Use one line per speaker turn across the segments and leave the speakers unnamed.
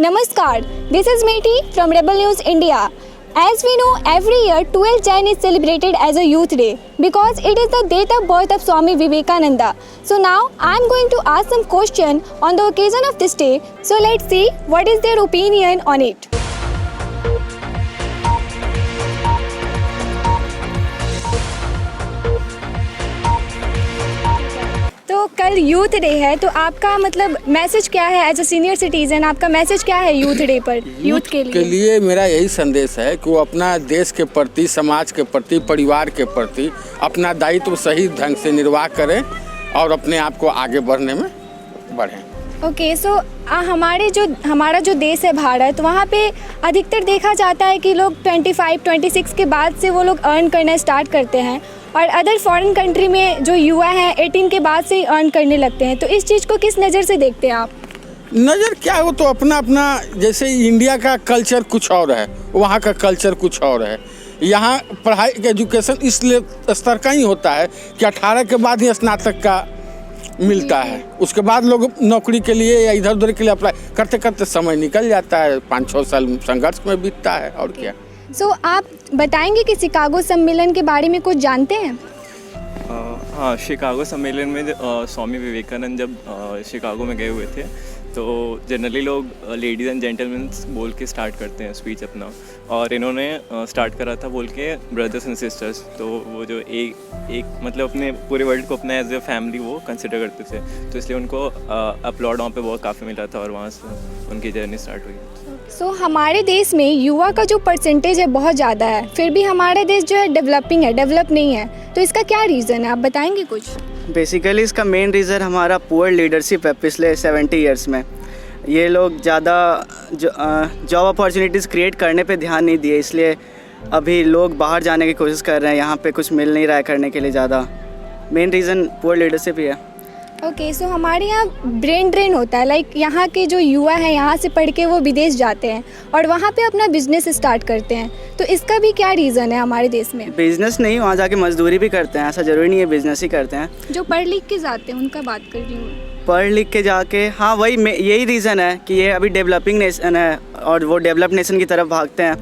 Namaskar, this is Meeti from Rebel News India. As we know, every year 12 Jan is celebrated as a Youth Day because it is the date of birth of Swami Vivekananda. So now I am going to ask some question on the occasion of this day. So let's see what is their opinion on it. तो कल youth day है, तो आपका मतलब message क्या है as a senior citizen? आपका message क्या है यूथ डे पर, यूथ के लिए?
मेरा यही संदेश है कि वो अपना देश के प्रति, समाज के प्रति, परिवार के प्रति अपना दायित्व सही ढंग से निर्वाह करें और अपने आप को आगे बढ़ने में बढ़ें।
ओके, सो हमारा जो देश है भारत, वहाँ पे अधिकतर देखा जाता है कि लोग 25-26 के बाद से वो लोग अर्न करना स्टार्ट करते हैं और अदर फॉरेन कंट्री में जो युवा हैं 18 के बाद से ही अर्न करने लगते हैं। तो इस चीज़ को किस नज़र से देखते हैं आप?
नज़र क्या हो, तो अपना अपना, जैसे इंडिया का कल्चर कुछ और है, वहाँ का कल्चर कुछ और है। यहाँ पढ़ाई एजुकेशन इस स्तर का ही होता है कि 18 के बाद ही स्नातक का मिलता है। उसके बाद लोग नौकरी के लिए या इधर उधर के लिए अप्लाई करते करते समय निकल जाता है, 5-6 साल संघर्ष में बीतता है और क्या।
सो आप बताएंगे कि शिकागो सम्मेलन के बारे में कुछ जानते हैं?
हाँ, शिकागो सम्मेलन में स्वामी विवेकानंद जब शिकागो में गए हुए थे तो जनरली लोग लेडीज़ एंड जेंटलमैन बोल के स्टार्ट करते हैं स्पीच अपना, और इन्होंने स्टार्ट करा था बोल के ब्रदर्स एंड सिस्टर्स। तो वो जो एक मतलब अपने पूरे वर्ल्ड को अपना एज ए फैमिली वो कंसिडर करते थे, तो इसलिए उनको अपलॉड वहाँ पे बहुत काफ़ी मिला था और वहाँ से उनकी जर्नी स्टार्ट हुई।
सो हमारे देश में युवा का जो परसेंटेज है बहुत ज़्यादा है, फिर भी हमारा देश जो है डेवलप नहीं है। तो इसका क्या रीज़न है, आप बताएंगे कुछ?
बेसिकली इसका मेन रीज़न हमारा पुअर लीडरशिप है पिछले 70 ईयर्स में। ये लोग ज़्यादा जॉब अपॉर्चुनिटीज़ क्रिएट करने पे ध्यान नहीं दिए, इसलिए अभी लोग बाहर जाने की कोशिश कर रहे हैं, यहाँ पे कुछ मिल नहीं रहा है करने के लिए ज़्यादा। मेन रीज़न पुअर लीडरशिप ही है।
ओके, सो हमारे यहाँ ब्रेन ड्रेन होता है, लाइक यहाँ के जो युवा हैं यहाँ से पढ़ के वो विदेश जाते हैं और वहाँ पे अपना बिजनेस स्टार्ट करते हैं। तो इसका भी क्या रीज़न है हमारे देश में?
बिजनेस नहीं, वहाँ जाके मजदूरी भी करते हैं, ऐसा ज़रूरी नहीं है बिजनेस ही करते हैं।
जो पढ़ लिख के जाते हैं उनका बात कर रही हूँ।
पढ़ लिख के जाके, हाँ वही यही रीज़न है कि ये अभी डेवलपिंग नेशन है और वो डेवलप नेशन की तरफ भागते हैं।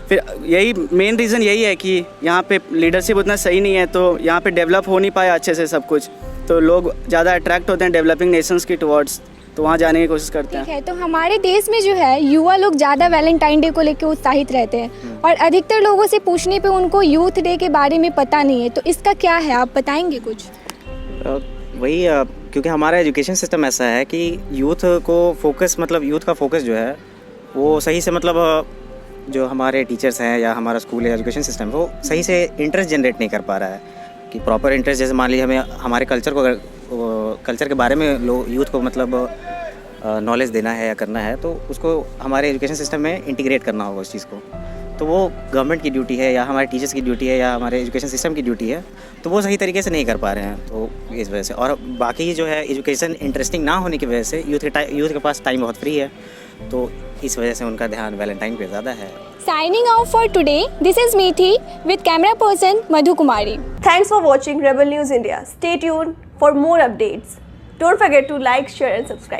फिर यही मेन रीज़न यही है कि यहाँ पे लीडरशिप उतना सही नहीं है, तो यहाँ पे डेवलप हो नहीं पाया अच्छे से सब कुछ, तो लोग ज़्यादा अट्रैक्ट होते हैं डेवलपिंग नेशंस की टुवर्ड्स, तो वहाँ जाने की कोशिश करते हैं।
ठीक है, तो हमारे देश में जो है युवा लोग ज़्यादा वैलेंटाइन डे को लेकर उत्साहित रहते हैं और अधिकतर लोगों से पूछने पे उनको यूथ डे के बारे में पता नहीं है। तो इसका क्या है, आप बताएंगे कुछ?
वही क्योंकि हमारा एजुकेशन सिस्टम ऐसा है कि यूथ को फोकस, मतलब यूथ का फोकस जो है वो सही से, मतलब जो हमारे टीचर्स हैं या हमारा स्कूल या एजुकेशन सिस्टम है वो सही से इंटरेस्ट जनरेट नहीं कर पा रहा है कि प्रॉपर इंटरेस्ट। जैसे मान लीजिए हमें हमारे कल्चर के बारे में यूथ को मतलब नॉलेज देना है या करना है, तो उसको हमारे एजुकेशन सिस्टम में इंटीग्रेट करना होगा उस चीज़ को। तो वो गवर्नमेंट की ड्यूटी है या हमारे टीचर्स की ड्यूटी है या हमारे एजुकेशन सिस्टम की ड्यूटी है, तो वो सही तरीके से नहीं कर पा रहे हैं। तो इस वजह से, और बाकी जो है एजुकेशन इंटरेस्टिंग ना होने की वजह से यूथ के पास टाइम बहुत फ्री है, तो इस वजह से उनका ध्यान वैलेंटाइन पे ज़्यादा है।
Signing off for today, this is Meeti with camera person Madhu Kumari.
Thanks for watching Rebel News India. Stay tuned for more updates. Don't forget to like, share and subscribe.